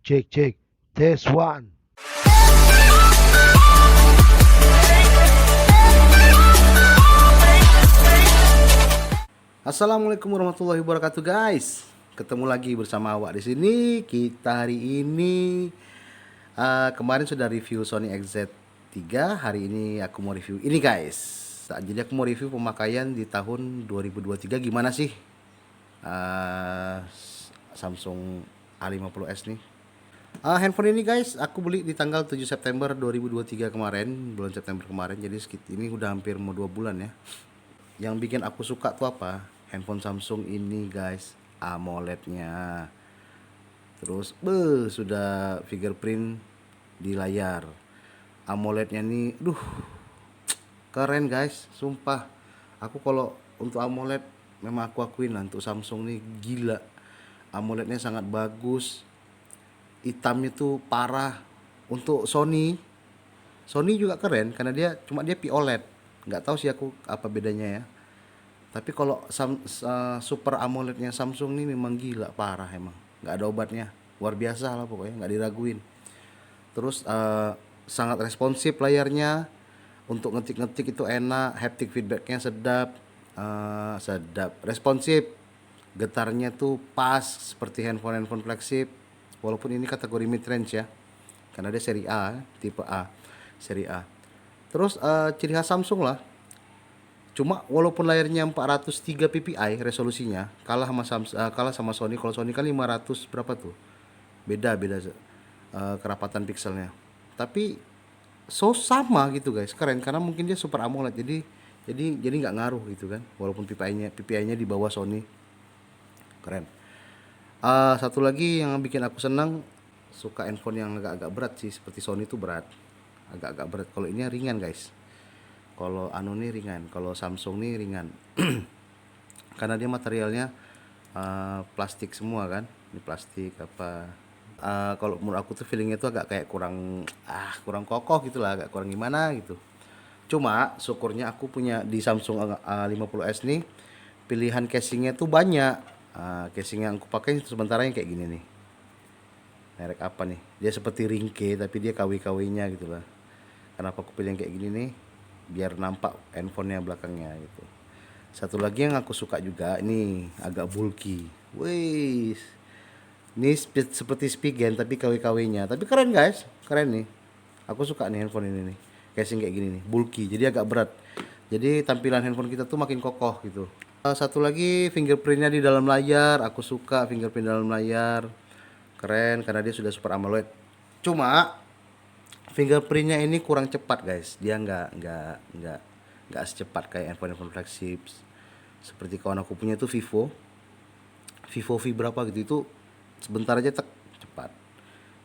Cek cek. Test one. Assalamualaikum warahmatullahi wabarakatuh guys. Ketemu lagi bersama awak di sini. Kita hari ini kemarin sudah review Sony XZ3. Hari ini aku mau review ini guys. Jadi aku mau review pemakaian di tahun 2023 gimana sih uh, Samsung A50s nih. Handphone ini guys aku beli di tanggal 7 September 2023 kemarin, bulan September kemarin. Jadi ini udah hampir mau 2 bulan ya. Yang bikin aku suka tuh apa? Handphone Samsung ini guys, AMOLED-nya. Terus sudah fingerprint di layar. AMOLED-nya nih, keren guys, sumpah. Aku kalau untuk AMOLED memang aku akuin lah, untuk Samsung nih gila. AMOLED-nya sangat bagus. Hitamnya tuh parah. Untuk Sony juga keren karena dia POLED. Nggak tahu sih aku apa bedanya ya. Tapi kalau Super AMOLED-nya Samsung nih memang gila parah emang. Nggak ada obatnya. Luar biasa lah pokoknya, nggak diraguin. Terus sangat responsif layarnya. Untuk ngetik-ngetik itu enak, haptic feedbacknya sedap, sedap, responsif. Getarnya tuh pas seperti handphone flagship. Walaupun ini kategori mid range ya. Karena dia seri A, tipe A, seri A. Terus ciri khas Samsung lah. Cuma walaupun layarnya 403 ppi resolusinya, kalah sama Sony. Kalau Sony kan 500 berapa tuh? Beda kerapatan pixelnya. Tapi sama gitu guys, keren karena mungkin dia Super AMOLED. Jadi nggak ngaruh gitu kan. Walaupun PPI-nya di bawah Sony. Keren. Satu lagi yang bikin aku senang, suka handphone yang agak-agak berat sih, seperti Sony itu berat. Agak-agak berat. Kalau ini ringan guys. Kalau nih ringan, kalau Samsung nih ringan. Karena dia materialnya plastik semua kan. Ini plastik apa. Kalau menurut aku tuh feelingnya tuh agak kayak kurang kokoh gitu lah, agak kurang gimana gitu. Cuma syukurnya aku punya di Samsung A50s nih, pilihan casingnya tuh banyak. Casing yang aku pakai sementara yang kayak gini nih. Merek apa nih? Dia seperti ringke tapi dia KW-KW-nya gitu lah. Kenapa aku pilih yang kayak gini nih? Biar nampak handphonenya belakangnya gitu. Satu lagi yang aku suka juga, ini agak bulky. Wih, ini seperti Spigen tapi KW-KW-nya. Tapi keren guys, keren nih. Aku suka nih handphone ini nih. Casing kayak gini nih, bulky. Jadi agak berat. Jadi tampilan handphone kita tuh makin kokoh gitu. Satu lagi fingerprintnya di dalam layar. Aku suka fingerprint dalam layar. Keren karena dia sudah Super AMOLED. Cuma fingerprintnya ini kurang cepat guys. Dia nggak secepat kayak handphone flagship. Seperti kawan aku punya itu Vivo V berapa gitu, itu sebentar aja cepat.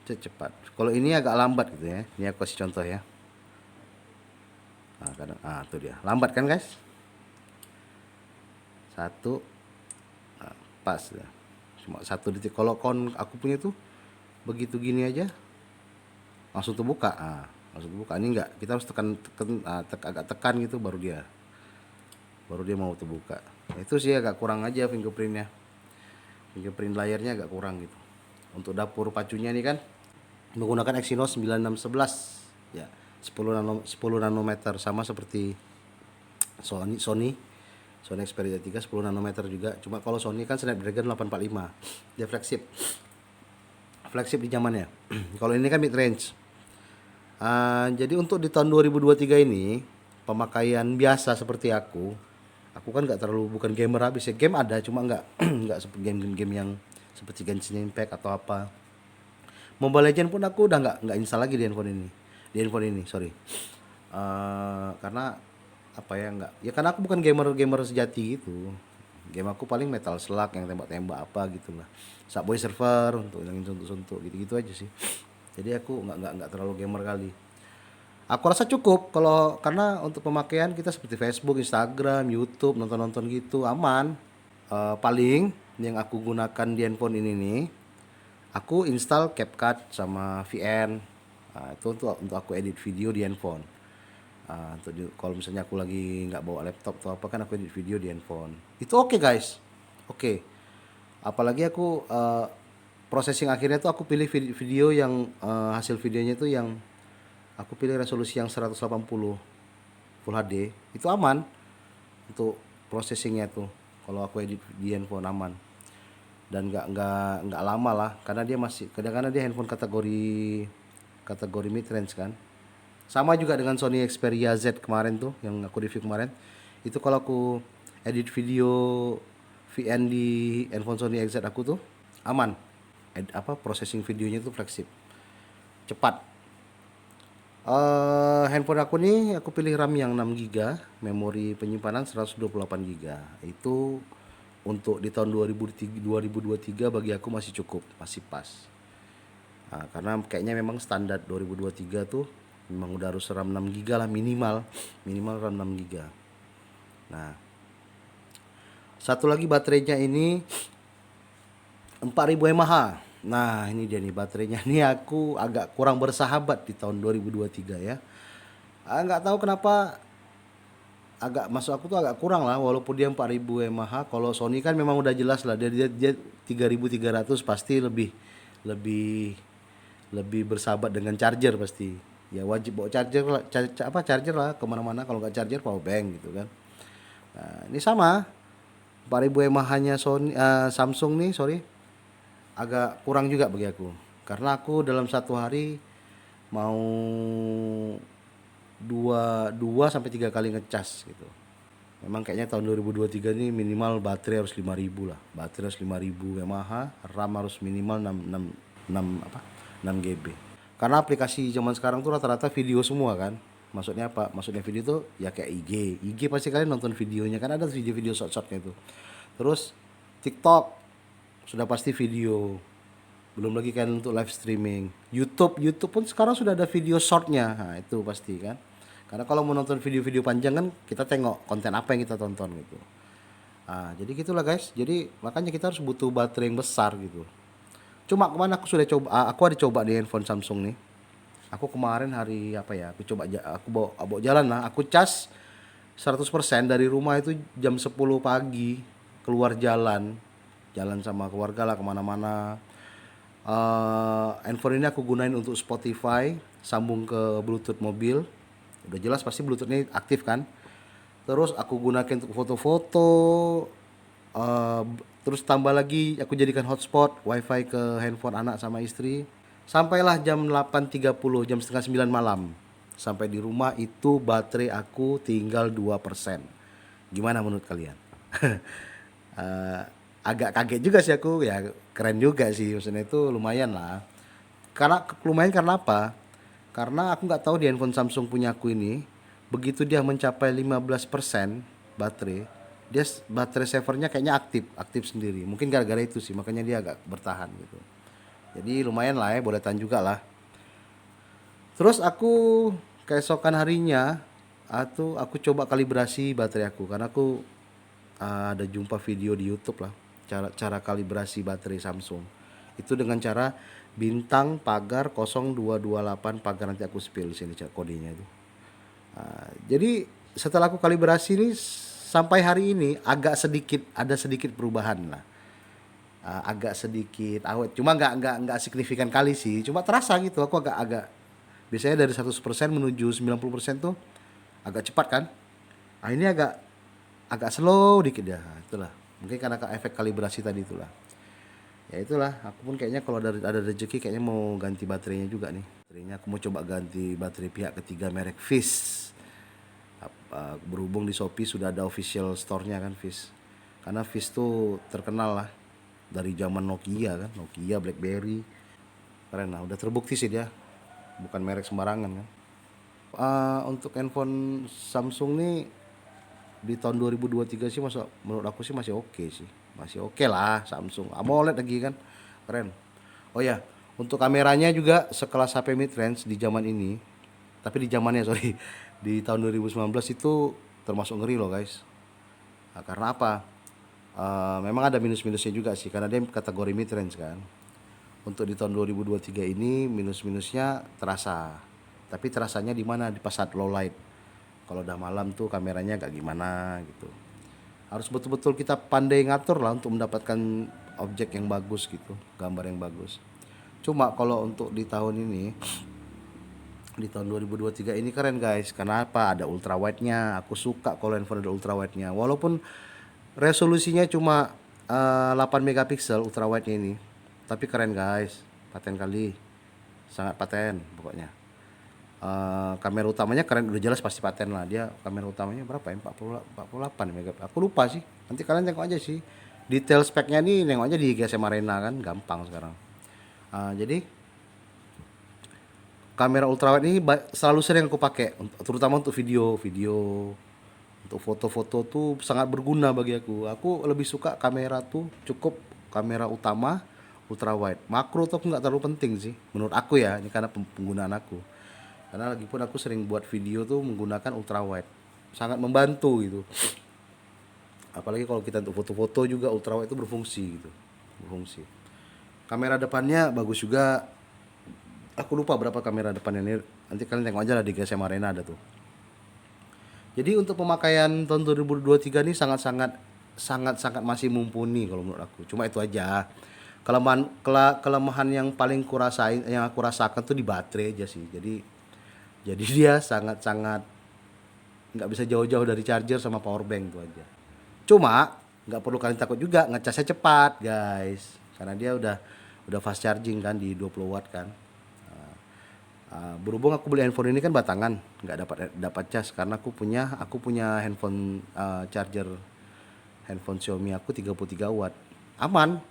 Cepat. Kalau ini agak lambat gitu ya. Ini aku kasih contoh ya. Kadang tuh dia. Lambat kan guys? Satu pas ya. Cuma 1 detik. Kalau aku punya tuh begitu gini aja langsung terbuka. Langsung terbuka. Ini enggak, kita harus agak tekan gitu baru dia mau terbuka. Itu sih agak kurang aja fingerprintnya. Fingerprint layarnya agak kurang gitu. Untuk dapur pacunya nih kan menggunakan Exynos 9611 ya, 10 nanometer sama seperti Sony Xperia 3 10 nanometer juga. Cuma kalau Sony kan Snapdragon 845. Dia flagship di zamannya. Kalau ini kan mid range. Jadi untuk di tahun 2023 ini pemakaian biasa seperti aku kan nggak terlalu, bukan gamer habis ya. Game ada cuma nggak nggak seperti game yang seperti Genshin Impact atau apa. Mobile Legend pun aku udah nggak install lagi di handphone ini sorry. Karena apa ya, nggak ya, karena aku bukan gamer sejati gitu. Game aku paling Metal Slug yang tembak-tembak apa gitulah. Subway Surfer untuk yang suntuk-suntuk gitu-gitu aja sih. Jadi aku nggak terlalu gamer kali. Aku rasa cukup karena untuk pemakaian kita seperti Facebook, Instagram, YouTube, nonton-nonton gitu aman. Paling yang aku gunakan di handphone ini nih, aku install CapCut sama VN. Itu untuk aku edit video di handphone. Kalau misalnya aku lagi nggak bawa laptop atau apa kan aku edit video di handphone. Itu oke guys. Oke. Apalagi aku processing akhirnya tuh aku pilih video yang hasil videonya tuh yang aku pilih resolusi yang 180 Full HD. Itu aman untuk processingnya tuh. Kalau aku edit di handphone aman. Dan nggak lama lah karena dia masih kadang-kadang dia handphone kategori mid range kan. Sama juga dengan Sony Xperia Z kemarin tuh yang aku review kemarin. Itu kalau aku edit video VN di handphone Sony XZ aku tuh aman. Processing videonya tuh fleksibel, cepat. Handphone aku nih aku pilih RAM yang 6 GB, memori penyimpanan 128 GB. Itu untuk di tahun 2023 bagi aku masih cukup, masih pas. Nah, karena kayaknya memang standar 2023 tuh memang udah harus RAM 6 GB lah minimal RAM 6 GB. Nah, satu lagi baterainya ini 4000 mAh. Nah, ini dia nih baterainya. Ini aku agak kurang bersahabat di tahun 2023 ya. Nggak tahu kenapa agak masuk aku tuh agak kurang lah walaupun dia 4000 mAh. Kalau Sony kan memang udah jelas lah dia 3300 pasti lebih bersahabat dengan charger pasti. Ya wajib bawa charger lah, charger lah kemana-mana. Kalau nggak charger power bank gitu kan. Nah, ini sama 4000 mAh-nya Samsung nih, sorry. Agak kurang juga bagi aku. Karena aku dalam satu hari mau 2 sampai 3 kali ngecas gitu. Memang kayaknya tahun 2023 ini minimal baterai harus 5000 lah. Baterai harus 5000 mAh, RAM harus minimal 6 GB. Karena aplikasi zaman sekarang tuh rata-rata video semua kan. Maksudnya apa? Maksudnya video tuh ya kayak IG pasti kalian nonton videonya kan, ada video-video short-shortnya itu. Terus TikTok sudah pasti video. Belum lagi kan untuk live streaming. YouTube pun sekarang sudah ada video shortnya. Nah, itu pasti kan. Karena kalau mau nonton video-video panjang kan kita tengok konten apa yang kita tonton gitu. Nah, jadi gitulah guys. Jadi makanya kita harus butuh baterai yang besar gitu. Cuma kemana aku sudah coba, aku ada coba di handphone Samsung nih. Aku kemarin hari apa ya? Aku bawa jalan lah. Aku cas 100% dari rumah itu jam 10 pagi keluar jalan sama keluarga lah kemana-mana. Handphone ini aku gunain untuk Spotify, sambung ke Bluetooth mobil. Udah jelas pasti Bluetooth ini aktif kan. Terus aku gunakan untuk foto-foto. Terus tambah lagi aku jadikan hotspot WiFi ke handphone anak sama istri. Sampailah jam 8.30, jam setengah 9 malam. Sampai di rumah itu baterai aku tinggal 2%. Gimana menurut kalian? Agak kaget juga sih aku, ya keren juga sih, maksudnya itu lumayan lah. Karena apa? Karena aku nggak tahu di handphone Samsung punya aku ini, begitu dia mencapai 15% baterai, dia baterai savernya kayaknya aktif sendiri. Mungkin gara-gara itu sih, makanya dia agak bertahan gitu. Jadi lumayan lah ya, boleh tahan juga lah. Terus aku keesokan harinya, aku coba kalibrasi baterai aku, karena aku ada jumpa video di YouTube lah cara kalibrasi baterai Samsung. Itu dengan cara bintang pagar 0228 pagar, nanti aku spill di sini kodenya itu. Jadi setelah aku kalibrasi ini sampai hari ini ada sedikit perubahan lah. Agak sedikit awet, cuma nggak signifikan kali sih, cuma terasa gitu. Aku agak biasanya dari 100% menuju 90% tuh agak cepat kan. Ini agak slow dikit ya. Itulah mungkin karena efek kalibrasi tadi itulah. Ya itulah, aku pun kayaknya kalau ada rezeki kayaknya mau ganti baterainya juga nih. Baterainya aku mau coba ganti baterai pihak ketiga merek Fish. Berhubung di Shopee sudah ada official store-nya kan Fish. Karena Fish tuh terkenal lah dari zaman Nokia kan, Nokia, BlackBerry. Keren lah, udah terbukti sih dia bukan merek sembarangan kan. Untuk handphone Samsung nih di tahun 2023 sih menurut aku sih masih oke sih. Masih oke lah Samsung. AMOLED lagi kan. Keren. Oh ya, untuk kameranya juga sekelas HP mid range di zaman ini. Tapi di zamannya sorry, di tahun 2019 itu termasuk ngeri loh guys. Karena apa? Memang ada minus-minusnya juga sih karena dia kategori mid range kan. Untuk di tahun 2023 ini minus-minusnya terasa. Tapi terasanya di mana? Di pas saat low light. Kalau udah malam tuh kameranya agak gimana gitu. Harus betul-betul kita pandai ngatur lah untuk mendapatkan objek yang bagus gitu, gambar yang bagus. Cuma kalau untuk di tahun ini, di tahun 2023 ini keren guys. Kenapa? Ada ultra wide-nya. Aku suka kalau handphone ada ultra wide-nya. Walaupun resolusinya cuma 8 megapiksel ultra wide-nya ini, tapi keren guys. Paten kali. Sangat paten pokoknya. Kamera utamanya keren, udah jelas pasti paten lah. Dia kamera utamanya berapa ya? 48 megapiksel. Aku lupa sih. Nanti kalian tengok aja sih. Detail speknya nih nengok aja di GSM Arena kan, gampang sekarang. Jadi kamera ultrawide ini selalu sering aku pakai, terutama untuk video, untuk foto-foto tuh sangat berguna bagi aku. Aku lebih suka kamera tuh cukup kamera utama ultrawide. Makro tuh aku nggak terlalu penting sih, menurut aku ya. Ini karena penggunaan aku. Karena lagi pun aku sering buat video tuh menggunakan ultrawide, sangat membantu gitu. Apalagi kalau kita untuk foto-foto juga ultrawide itu berfungsi gitu, berfungsi. Kamera depannya bagus juga. Aku lupa berapa kamera depannya ini. Nanti kalian tengok aja lah di GSM Arena ada tuh. Jadi untuk pemakaian tahun 2023 ini sangat masih mumpuni kalau menurut aku. Cuma itu aja. Kelemahan yang paling yang aku rasakan tuh di baterai aja sih. Jadi dia sangat nggak bisa jauh-jauh dari charger sama power bank tuh aja. Cuma nggak perlu kalian takut juga ngecasnya cepat guys. Karena dia udah fast charging kan di 20 watt kan. Berhubung aku beli handphone ini kan batangan, nggak dapat cas karena aku punya handphone charger handphone Xiaomi aku 33 watt, aman,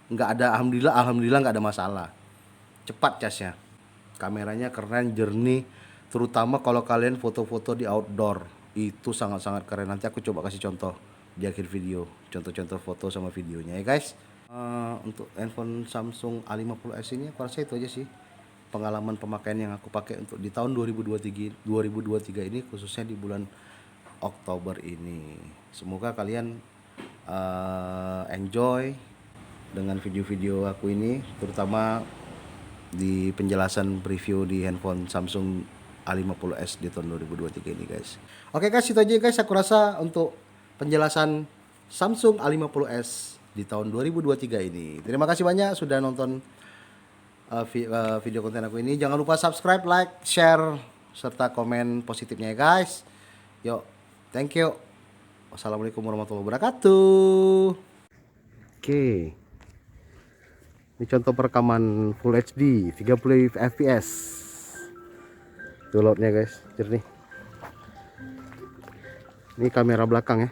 nggak ada, alhamdulillah nggak ada masalah, cepat casnya, kameranya keren, jernih, terutama kalau kalian foto-foto di outdoor itu sangat keren. Nanti aku coba kasih contoh di akhir video, contoh-contoh foto sama videonya ya guys. Untuk handphone Samsung A50s ini aku rasa itu aja sih pengalaman pemakaian yang aku pakai untuk di tahun 2023 ini, khususnya di bulan Oktober ini. Semoga kalian enjoy dengan video-video aku ini, terutama di penjelasan preview di handphone Samsung A50s di tahun 2023 ini guys. Oke guys, itu aja guys aku rasa untuk penjelasan Samsung A50s di tahun 2023 ini. Terima kasih banyak sudah nonton video konten aku ini. Jangan lupa subscribe, like, share, serta komen positifnya ya guys. Yuk, thank you. Wassalamualaikum warahmatullahi wabarakatuh. Oke, ini contoh perekaman Full HD 30 fps. Tuh loadnya guys, jernih. Ini kamera belakang ya.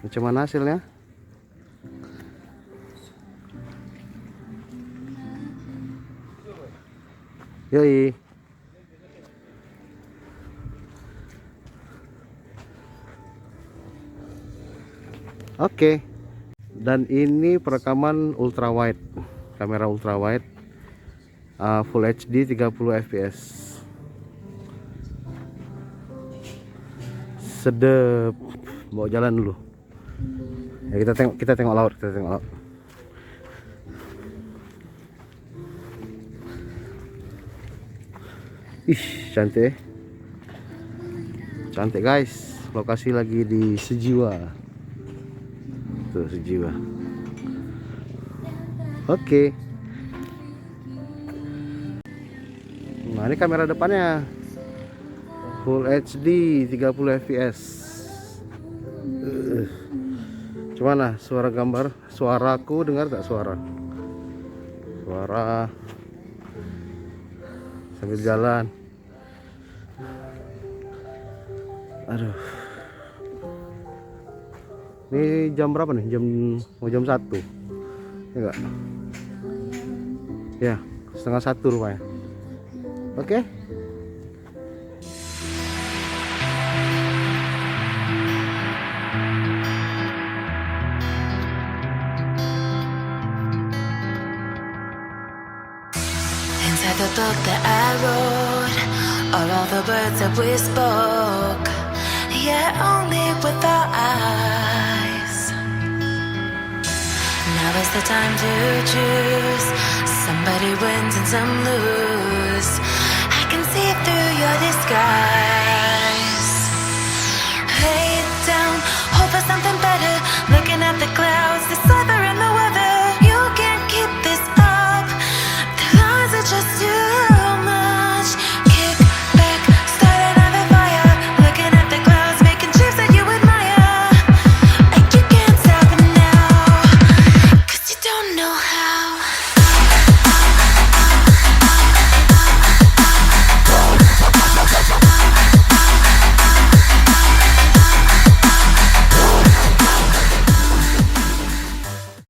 Macam mana hasilnya? Yoi. Oke. Dan ini perekaman ultra wide, kamera ultra wide, Full HD 30 fps. Sedep. Bawa jalan dulu. Ya, kita tengok laut, Ih, cantik. Cantik guys. Lokasi lagi di Sejiwa. Tuh, Sejiwa. Oke. Nah, ini kamera depannya. Full HD 30 fps. Gimana suara gambar? Suaraku dengar tak suara? Suara sambil jalan. Aduh. Ini jam berapa nih? Jam 1. Ya enggak? Ya, 12:30 rupanya. Oke. Inside the book that I wrote are all the words that we spoke, yet only with our eyes. Now is the time to choose. Somebody wins and some lose. I can see through your disguise. Lay it down, hope for something better. Looking at at the clouds, the sun